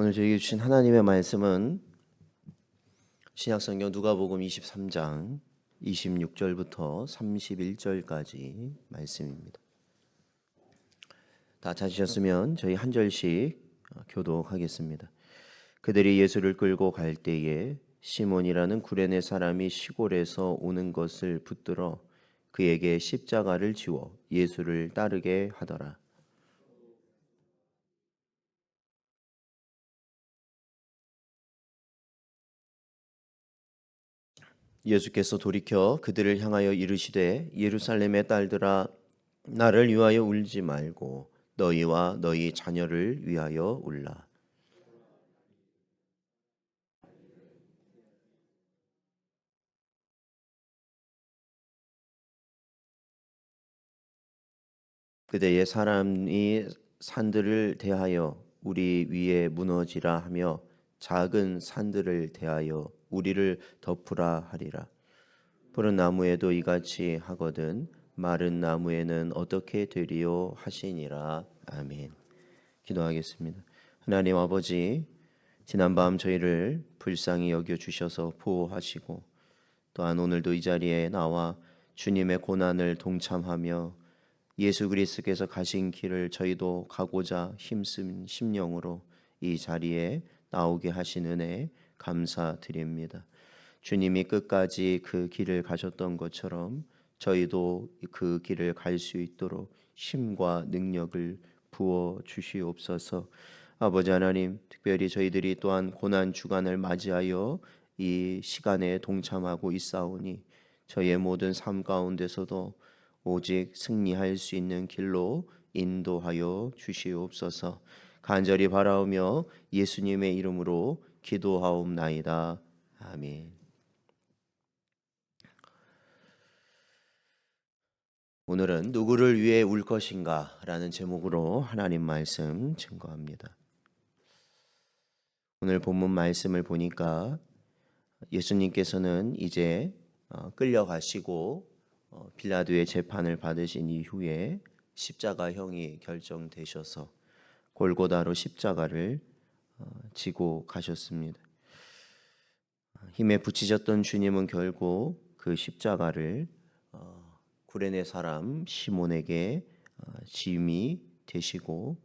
오늘 저에게 주신 하나님의 말씀은 신약성경 누가복음 23장 26절부터 31절까지 말씀입니다. 다 찾으셨으면 저희 한 절씩 교독하겠습니다. 그들이 예수를 끌고 갈 때에 시몬이라는 구레네 사람이 시골에서 오는 것을 붙들어 그에게 십자가를 지워 예수를 따르게 하더라. 예수께서 돌이켜 그들을 향하여 이르시되 예루살렘의 딸들아 나를 위하여 울지 말고 너희와 너희 자녀를 위하여 울라. 그대의 사람이 산들을 대하여 우리 위에 무너지라 하며 작은 산들을 대하여 우리를 덮으라 하리라. 푸른 나무에도 이같이 하거든 마른 나무에는 어떻게 되리요 하시니라. 아멘. 기도하겠습니다. 하나님 아버지, 지난밤 저희를 불쌍히 여겨 주셔서 보호하시고 또한 오늘도 이 자리에 나와 주님의 고난을 동참하며 예수 그리스도께서 가신 길을 저희도 가고자 힘쓴 심령으로 이 자리에 나오게 하신 은혜 감사드립니다. 주님이 끝까지 그 길을 가셨던 것처럼 저희도 그 길을 갈 수 있도록 힘과 능력을 부어 주시옵소서. 아버지 하나님, 특별히 저희들이 또한 고난 주간을 맞이하여 이 시간에 동참하고 있사오니 저희의 모든 삶 가운데서도 오직 승리할 수 있는 길로 인도하여 주시옵소서. 간절히 바라오며 예수님의 이름으로 기도하옵나이다. 아멘. 오늘은 누구를 위해 울 것인가 라는 제목으로 하나님 말씀 증거합니다. 오늘 본문 말씀을 보니까 예수님께서는 이제 끌려가시고 빌라도의 재판을 받으신 이후에 십자가형이 결정되셔서 골고다로 십자가를 지고 가셨습니다. 힘에 부치셨던 주님은 결국 그 십자가를 구레네 사람 시몬에게 짐이 되시고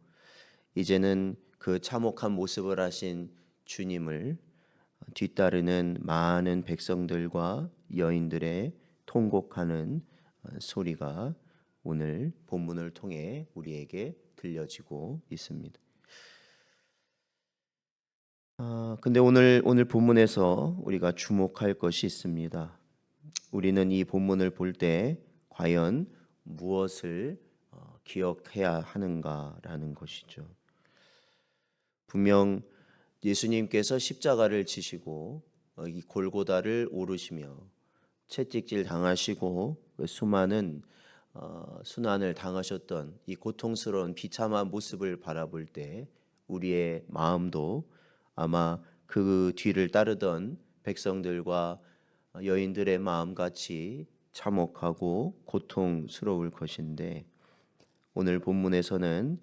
이제는 그 참혹한 모습을 하신 주님을 뒤따르는 많은 백성들과 여인들의 통곡하는 소리가 오늘 본문을 통해 우리에게 들려지고 있습니다. 근데 오늘 본문에서 우리가 주목할 것이 있습니다. 우리는 이 본문을 볼 때 과연 무엇을 기억해야 하는가라는 것이죠. 분명 예수님께서 십자가를 지시고 이 골고다를 오르시며 채찍질 당하시고 수많은 순환을 당하셨던 이 고통스러운 비참한 모습을 바라볼 때 우리의 마음도 아마 그 뒤를 따르던 백성들과 여인들의 마음같이 참혹하고 고통스러울 것인데 오늘 본문에서는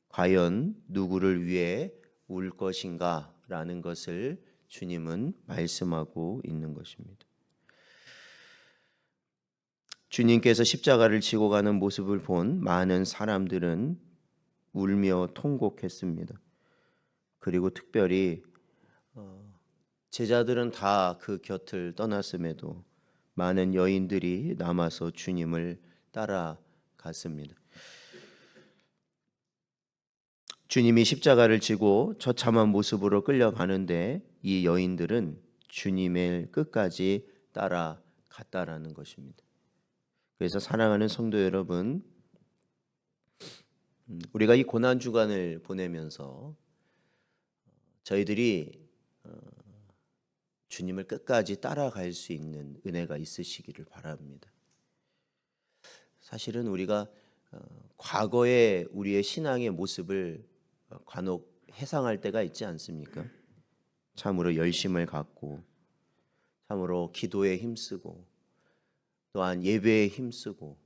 과연 누구를 위해 울 것인가 라는 것을 주님은 말씀하고 있는 것입니다. 주님께서 십자가를 지고 가는 모습을 본 많은 사람들은 울며 통곡했습니다. 그리고 특별히 제자들은 다 그 곁을 떠났음에도 많은 여인들이 남아서 주님을 따라갔습니다. 주님이 십자가를 지고 처참한 모습으로 끌려가는데 이 여인들은 주님을 끝까지 따라갔다라는 것입니다. 그래서 사랑하는 성도 여러분, 우리가 이 고난 주간을 보내면서 저희들이 주님을 끝까지 따라갈 수 있는 은혜가 있으시기를 바랍니다. 사실은 우리가 과거의 우리의 신앙의 모습을 간혹 회상할 때가 있지 않습니까? 참으로 열심을 갖고 참으로 기도에 힘쓰고 또한 예배에 힘쓰고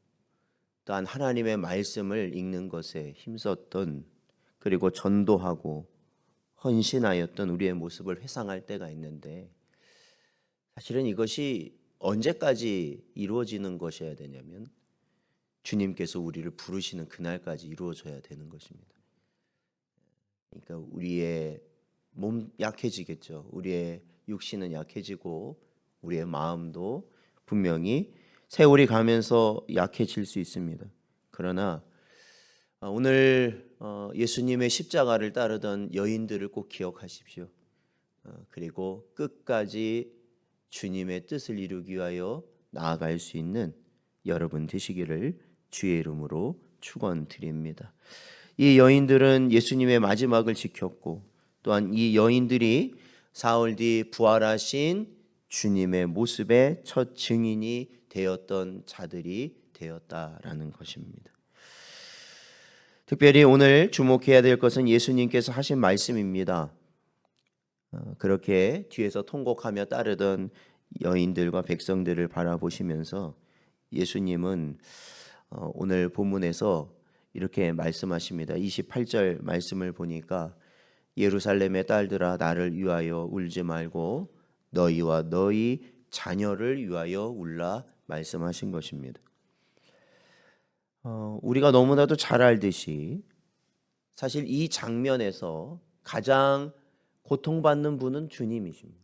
또한 하나님의 말씀을 읽는 것에 힘썼던 그리고 전도하고 헌신하였던 우리의 모습을 회상할 때가 있는데, 사실은 이것이 언제까지 이루어지는 것이어야 되냐면 주님께서 우리를 부르시는 그날까지 이루어져야 되는 것입니다. 그러니까 우리의 몸 약해지겠죠. 우리의 육신은 약해지고 우리의 마음도 분명히 세월이 가면서 약해질 수 있습니다. 그러나 오늘 예수님의 십자가를 따르던 여인들을 꼭 기억하십시오. 그리고 끝까지 주님의 뜻을 이루기 위하여 나아갈 수 있는 여러분 되시기를 주의 이름으로 축원드립니다. 이 여인들은 예수님의 마지막을 지켰고, 또한 이 여인들이 사흘 뒤 부활하신 주님의 모습의 첫 증인이 되었던 자들이 되었다라는 것입니다. 특별히 오늘 주목해야 될 것은 예수님께서 하신 말씀입니다. 그렇게 뒤에서 통곡하며 따르던 여인들과 백성들을 바라보시면서 예수님은 오늘 본문에서 이렇게 말씀하십니다. 28절 말씀을 보니까 예루살렘의 딸들아 나를 위하여 울지 말고 너희와 너희 자녀를 위하여 울라 말씀하신 것입니다. 우리가 너무나도 잘 알듯이 사실 이 장면에서 가장 고통받는 분은 주님이십니다.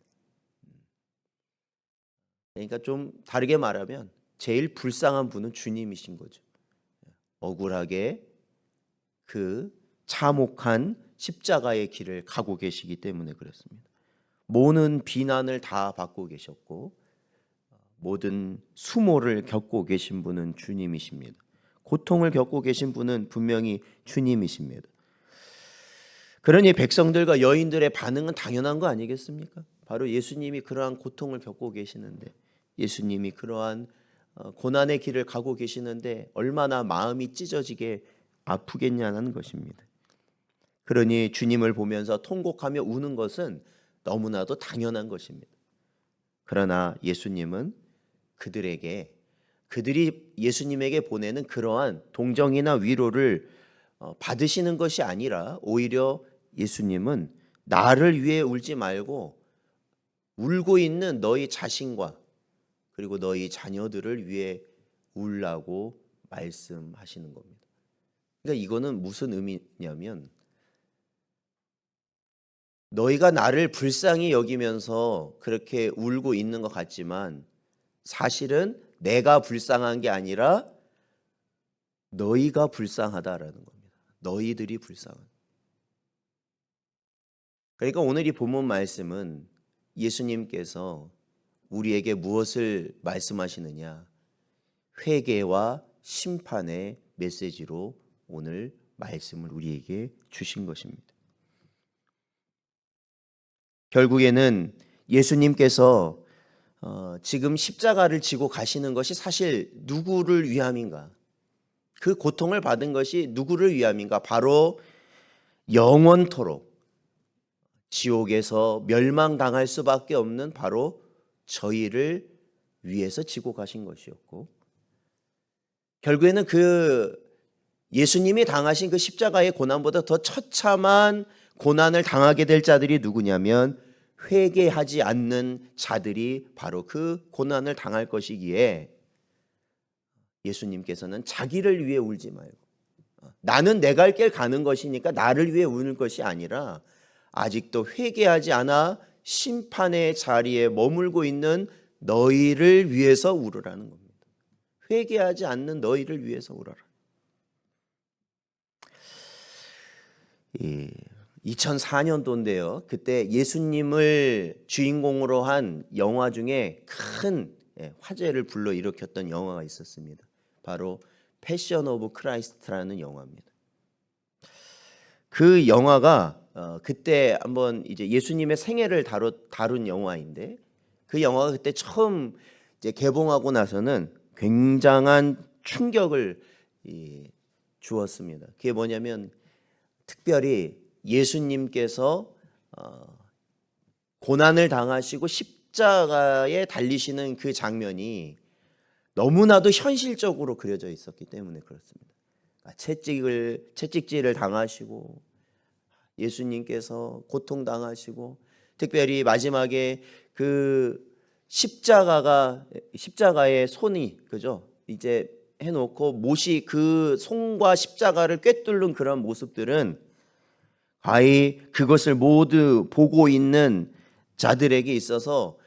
그러니까 좀 다르게 말하면 제일 불쌍한 분은 주님이신 거죠. 억울하게 그 참혹한 십자가의 길을 가고 계시기 때문에 그렇습니다. 모든 비난을 다 받고 계셨고 모든 수모를 겪고 계신 분은 주님이십니다. 고통을 겪고 계신 분은 분명히 주님이십니다. 그러니 백성들과 여인들의 반응은 당연한 거 아니겠습니까? 바로 예수님이 그러한 고통을 겪고 계시는데, 예수님이 그러한 고난의 길을 가고 계시는데 얼마나 마음이 찢어지게 아프겠냐는 것입니다. 그러니 주님을 보면서 통곡하며 우는 것은 너무나도 당연한 것입니다. 그러나 예수님은 그들이 예수님에게 보내는 그러한 동정이나 위로를 받으시는 것이 아니라 오히려 예수님은 나를 위해 울지 말고 울고 있는 너희 자신과 그리고 너희 자녀들을 위해 울라고 말씀하시는 겁니다. 그러니까 이거는 무슨 의미냐면 너희가 나를 불쌍히 여기면서 그렇게 울고 있는 것 같지만 사실은 내가 불쌍한 게 아니라 너희가 불쌍하다라는 겁니다. 너희들이 불쌍한. 그러니까 오늘 이 본문 말씀은 예수님께서 우리에게 무엇을 말씀하시느냐? 회개와 심판의 메시지로 오늘 말씀을 우리에게 주신 것입니다. 결국에는 예수님께서 지금 십자가를 지고 가시는 것이 사실 누구를 위함인가? 그 고통을 받은 것이 누구를 위함인가? 바로 영원토록 지옥에서 멸망당할 수밖에 없는 바로 저희를 위해서 지고 가신 것이었고, 결국에는 그 예수님이 당하신 그 십자가의 고난보다 더 처참한 고난을 당하게 될 자들이 누구냐면 회개하지 않는 자들이 바로 그 고난을 당할 것이기에 예수님께서는 자기를 위해 울지 말고 나는 내 갈 길 가는 것이니까 나를 위해 우는 것이 아니라 아직도 회개하지 않아 심판의 자리에 머물고 있는 너희를 위해서 울으라는 겁니다. 회개하지 않는 너희를 위해서 울어라. 2004년도인데요. 그때 예수님을 주인공으로 한 영화 중에 큰 화제를 불러일으켰던 영화가 있었습니다. 바로 패션 오브 크라이스트라는 영화입니다. 그 영화가 그때 한번 이제 예수님의 생애를 다룬 영화인데, 그 영화가 그때 처음 이제 개봉하고 나서는 굉장한 충격을 주었습니다. 그게 뭐냐면 특별히 예수님께서 고난을 당하시고 십자가에 달리시는 그 장면이 너무나도 현실적으로 그려져 있었기 때문에 그렇습니다. 채찍질을 당하시고 예수님께서 고통당하시고 특별히 마지막에 그 십자가의 손이 그죠? 이제 해놓고 못이 그 손과 십자가를 꿰뚫는 그런 모습들은 아이 그것을 모두 보고 있는 자들에게 있어서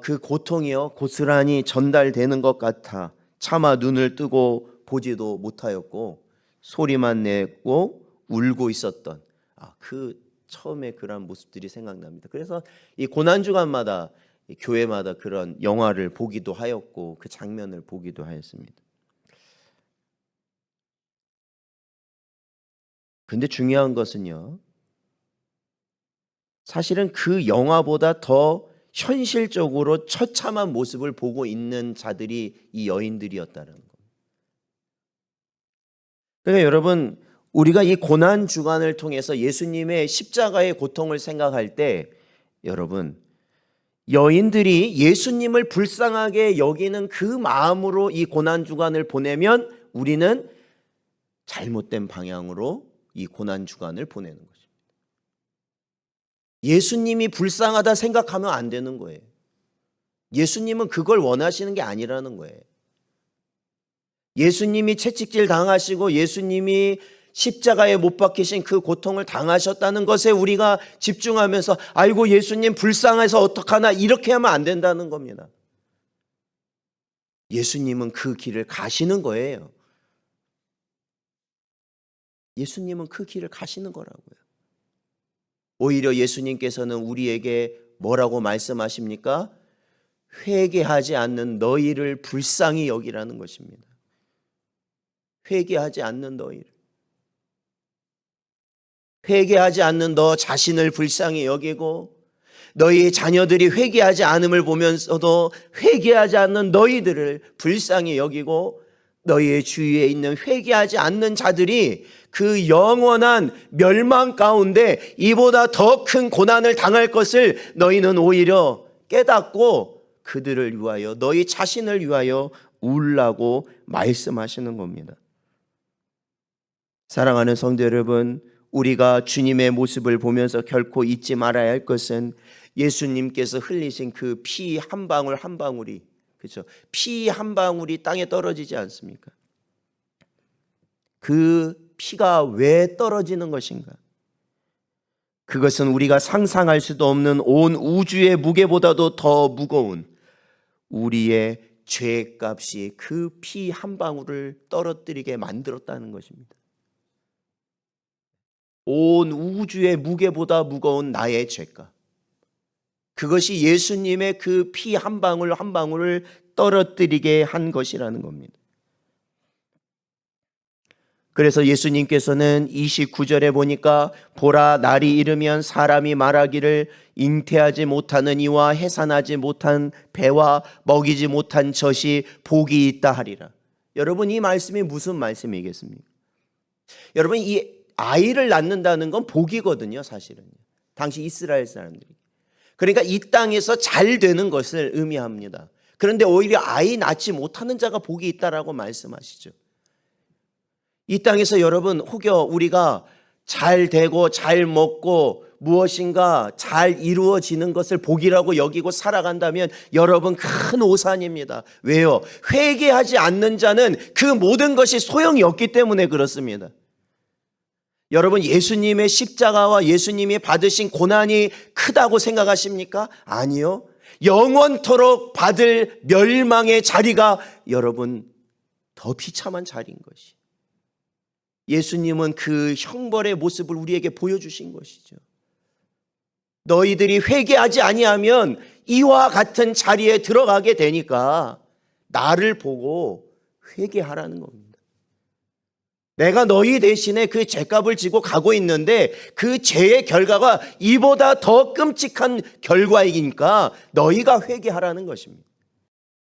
그 고통이요 고스란히 전달되는 것 같아 차마 눈을 뜨고 보지도 못하였고 소리만 내고 울고 있었던 그 처음에 그런 모습들이 생각납니다. 그래서 이 고난주간마다 교회마다 그런 영화를 보기도 하였고 그 장면을 보기도 하였습니다. 근데 중요한 것은요, 사실은 그 영화보다 더 현실적으로 처참한 모습을 보고 있는 자들이 이 여인들이었다는 겁니다. 그러니까 여러분, 우리가 이 고난 주간을 통해서 예수님의 십자가의 고통을 생각할 때 여러분, 여인들이 예수님을 불쌍하게 여기는 그 마음으로 이 고난 주간을 보내면 우리는 잘못된 방향으로 이 고난 주간을 보내는 것입니다. 예수님이 불쌍하다 생각하면 안 되는 거예요. 예수님은 그걸 원하시는 게 아니라는 거예요. 예수님이 채찍질 당하시고 예수님이 십자가에 못 박히신 그 고통을 당하셨다는 것에 우리가 집중하면서 아이고 예수님 불쌍해서 어떡하나 이렇게 하면 안 된다는 겁니다. 예수님은 그 길을 가시는 거예요. 예수님은 그 길을 가시는 거라고요. 오히려 예수님께서는 우리에게 뭐라고 말씀하십니까? 회개하지 않는 너희를 불쌍히 여기라는 것입니다. 회개하지 않는 너희를. 회개하지 않는 너 자신을 불쌍히 여기고 너희 자녀들이 회개하지 않음을 보면서도 회개하지 않는 너희들을 불쌍히 여기고 너희의 주위에 있는 회개하지 않는 자들이 그 영원한 멸망 가운데 이보다 더 큰 고난을 당할 것을 너희는 오히려 깨닫고 그들을 위하여 너희 자신을 위하여 울라고 말씀하시는 겁니다. 사랑하는 성도 여러분, 우리가 주님의 모습을 보면서 결코 잊지 말아야 할 것은 예수님께서 흘리신 그 피 한 방울 한 방울이 그렇죠? 피 한 방울이 땅에 떨어지지 않습니까? 그 피가 왜 떨어지는 것인가? 그것은 우리가 상상할 수도 없는 온 우주의 무게보다도 더 무거운 우리의 죄값이 그 피 한 방울을 떨어뜨리게 만들었다는 것입니다. 온 우주의 무게보다 무거운 나의 죄값. 그것이 예수님의 그 피 한 방울 한 방울을 떨어뜨리게 한 것이라는 겁니다. 그래서 예수님께서는 29절에 보니까 보라 날이 이르면 사람이 말하기를 잉태하지 못하는 이와 해산하지 못한 배와 먹이지 못한 젖이 복이 있다 하리라. 여러분 이 말씀이 무슨 말씀이겠습니까? 여러분 이 아이를 낳는다는 건 복이거든요, 사실은. 당시 이스라엘 사람들이. 그러니까 이 땅에서 잘 되는 것을 의미합니다. 그런데 오히려 아이 낳지 못하는 자가 복이 있다라고 말씀하시죠. 이 땅에서 여러분 혹여 우리가 잘 되고 잘 먹고 무엇인가 잘 이루어지는 것을 복이라고 여기고 살아간다면 여러분 큰 오산입니다. 왜요? 회개하지 않는 자는 그 모든 것이 소용이 없기 때문에 그렇습니다. 여러분 예수님의 십자가와 예수님이 받으신 고난이 크다고 생각하십니까? 아니요. 영원토록 받을 멸망의 자리가 여러분 더 비참한 자리인 것이. 예수님은 그 형벌의 모습을 우리에게 보여주신 것이죠. 너희들이 회개하지 아니하면 이와 같은 자리에 들어가게 되니까 나를 보고 회개하라는 겁니다. 내가 너희 대신에 그 죄값을 지고 가고 있는데 그 죄의 결과가 이보다 더 끔찍한 결과이니까 너희가 회개하라는 것입니다.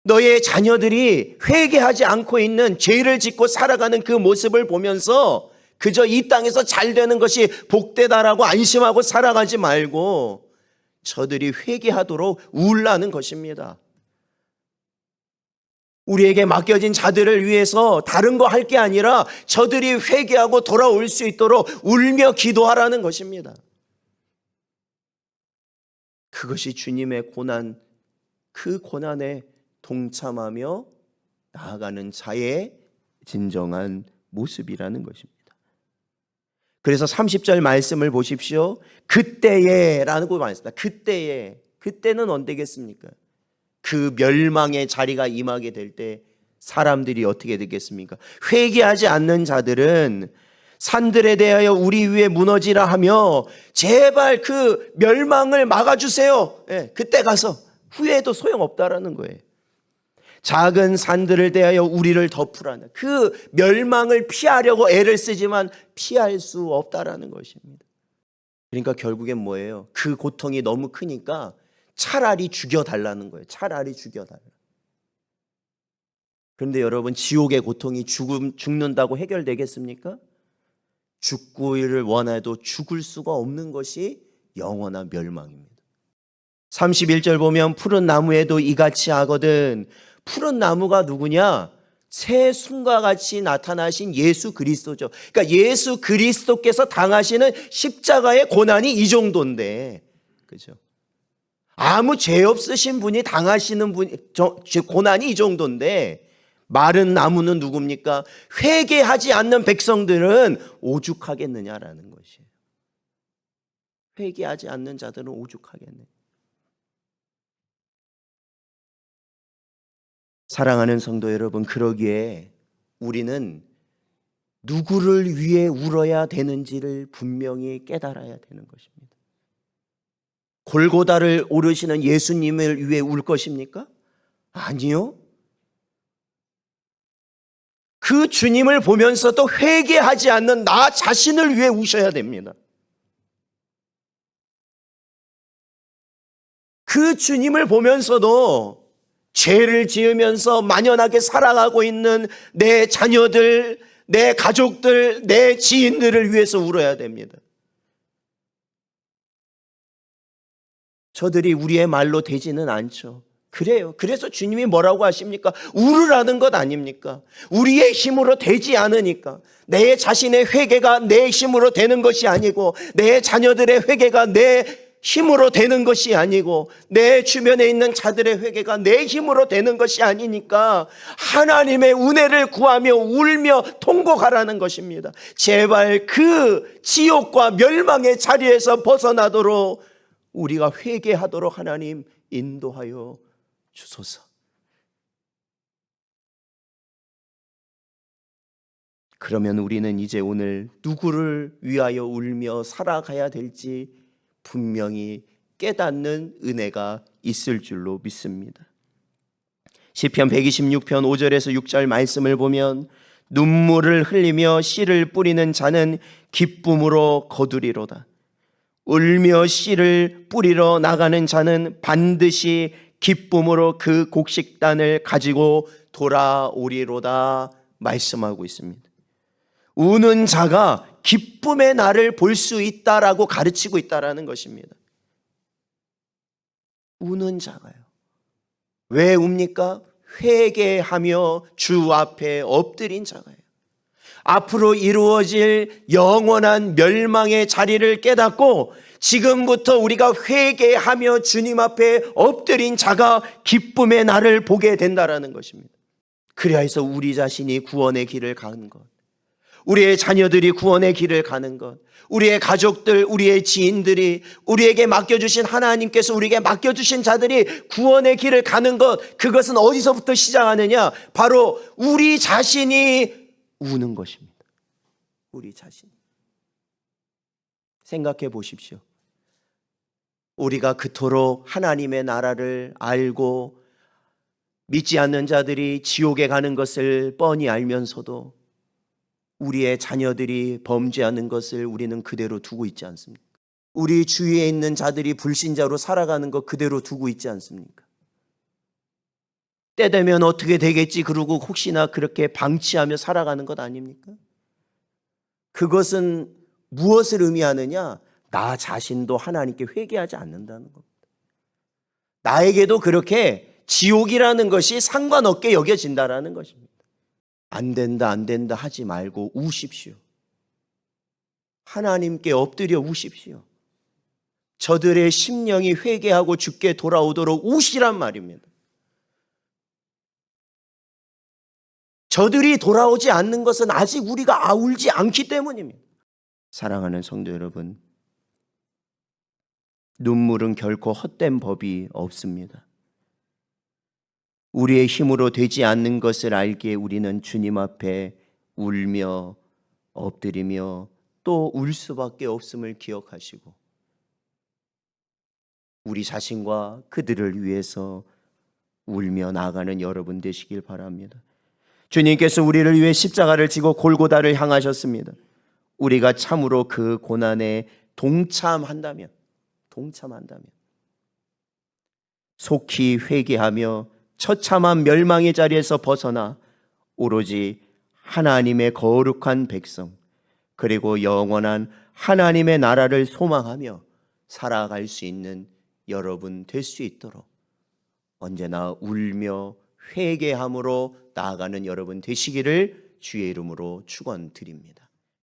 너의 자녀들이 회개하지 않고 있는 죄를 짓고 살아가는 그 모습을 보면서 그저 이 땅에서 잘 되는 것이 복되다라고 안심하고 살아가지 말고 저들이 회개하도록 울라는 것입니다. 우리에게 맡겨진 자들을 위해서 다른 거 할 게 아니라 저들이 회개하고 돌아올 수 있도록 울며 기도하라는 것입니다. 그것이 주님의 고난, 그 고난에 동참하며 나아가는 자의 진정한 모습이라는 것입니다. 그래서 30절 말씀을 보십시오. 그때에 라고 말했습니다. 그때에. 그때는 언제겠습니까? 그 멸망의 자리가 임하게 될 때 사람들이 어떻게 되겠습니까? 회개하지 않는 자들은 산들에 대하여 우리 위에 무너지라 하며 제발 그 멸망을 막아주세요. 그때 가서 후회해도 소용없다라는 거예요. 작은 산들을 대하여 우리를 덮으라는, 그 멸망을 피하려고 애를 쓰지만 피할 수 없다라는 것입니다. 그러니까 결국엔 뭐예요? 그 고통이 너무 크니까 차라리 죽여달라는 거예요. 차라리 죽여달라. 그런데 여러분, 지옥의 고통이 죽는다고 해결되겠습니까? 죽기를 원해도 죽을 수가 없는 것이 영원한 멸망입니다. 31절 보면 푸른 나무에도 이같이 하거든. 푸른 나무가 누구냐? 새순과 같이 나타나신 예수 그리스도죠. 그러니까 예수 그리스도께서 당하시는 십자가의 고난이 이 정도인데, 그죠? 아무 죄 없으신 분이 당하시는 고난이 이 정도인데, 마른 나무는 누굽니까? 회개하지 않는 백성들은 오죽하겠느냐라는 것이에요. 회개하지 않는 자들은 오죽하겠느냐. 사랑하는 성도 여러분, 그러기에 우리는 누구를 위해 울어야 되는지를 분명히 깨달아야 되는 것입니다. 골고다를 오르시는 예수님을 위해 울 것입니까? 아니요. 그 주님을 보면서도 회개하지 않는 나 자신을 위해 우셔야 됩니다. 그 주님을 보면서도 죄를 지으면서 만연하게 살아가고 있는 내 자녀들, 내 가족들, 내 지인들을 위해서 울어야 됩니다. 저들이 우리의 말로 되지는 않죠. 그래요. 그래서 주님이 뭐라고 하십니까? 울으라는 것 아닙니까? 우리의 힘으로 되지 않으니까. 내 자신의 회개가 내 힘으로 되는 것이 아니고, 내 자녀들의 회개가 내 힘으로 되는 것이 아니고, 내 주변에 있는 자들의 회개가 내 힘으로 되는 것이 아니니까 하나님의 은혜를 구하며 울며 통곡하라는 것입니다. 제발 그 지옥과 멸망의 자리에서 벗어나도록 우리가 회개하도록 하나님 인도하여 주소서. 그러면 우리는 이제 오늘 누구를 위하여 울며 살아가야 될지 분명히 깨닫는 은혜가 있을 줄로 믿습니다. 시편 126편 5절에서 6절 말씀을 보면 눈물을 흘리며 씨를 뿌리는 자는 기쁨으로 거두리로다. 울며 씨를 뿌리러 나가는 자는 반드시 기쁨으로 그 곡식단을 가지고 돌아오리로다 말씀하고 있습니다. 우는 자가 기쁨의 날을 볼 수 있다라고 가르치고 있다라는 것입니다. 우는 자가요. 왜 웁니까? 회개하며 주 앞에 엎드린 자가요. 앞으로 이루어질 영원한 멸망의 자리를 깨닫고 지금부터 우리가 회개하며 주님 앞에 엎드린 자가 기쁨의 날을 보게 된다라는 것입니다. 그래야 해서 우리 자신이 구원의 길을 가는 것, 우리의 자녀들이 구원의 길을 가는 것, 우리의 가족들, 우리의 지인들이, 우리에게 맡겨주신 하나님께서 우리에게 맡겨주신 자들이 구원의 길을 가는 것, 그것은 어디서부터 시작하느냐? 바로 우리 자신이 우는 것입니다. 우리 자신. 생각해 보십시오. 우리가 그토록 하나님의 나라를 알고 믿지 않는 자들이 지옥에 가는 것을 뻔히 알면서도 우리의 자녀들이 범죄하는 것을 우리는 그대로 두고 있지 않습니까? 우리 주위에 있는 자들이 불신자로 살아가는 것 그대로 두고 있지 않습니까? 때 되면 어떻게 되겠지 그러고 혹시나 그렇게 방치하며 살아가는 것 아닙니까? 그것은 무엇을 의미하느냐? 나 자신도 하나님께 회개하지 않는다는 겁니다. 나에게도 그렇게 지옥이라는 것이 상관없게 여겨진다라는 것입니다. 안 된다, 안 된다 하지 말고 우십시오. 하나님께 엎드려 우십시오. 저들의 심령이 회개하고 주께 돌아오도록 우시란 말입니다. 저들이 돌아오지 않는 것은 아직 우리가 울지 않기 때문입니다. 사랑하는 성도 여러분, 눈물은 결코 헛된 법이 없습니다. 우리의 힘으로 되지 않는 것을 알기에 우리는 주님 앞에 울며 엎드리며 또 울 수밖에 없음을 기억하시고 우리 자신과 그들을 위해서 울며 나아가는 여러분 되시길 바랍니다. 주님께서 우리를 위해 십자가를 지고 골고다를 향하셨습니다. 우리가 참으로 그 고난에 동참한다면 속히 회개하며 처참한 멸망의 자리에서 벗어나 오로지 하나님의 거룩한 백성 그리고 영원한 하나님의 나라를 소망하며 살아갈 수 있는 여러분 될 수 있도록 언제나 울며 회개함으로 나아가는 여러분 되시기를 주의 이름으로 축원드립니다.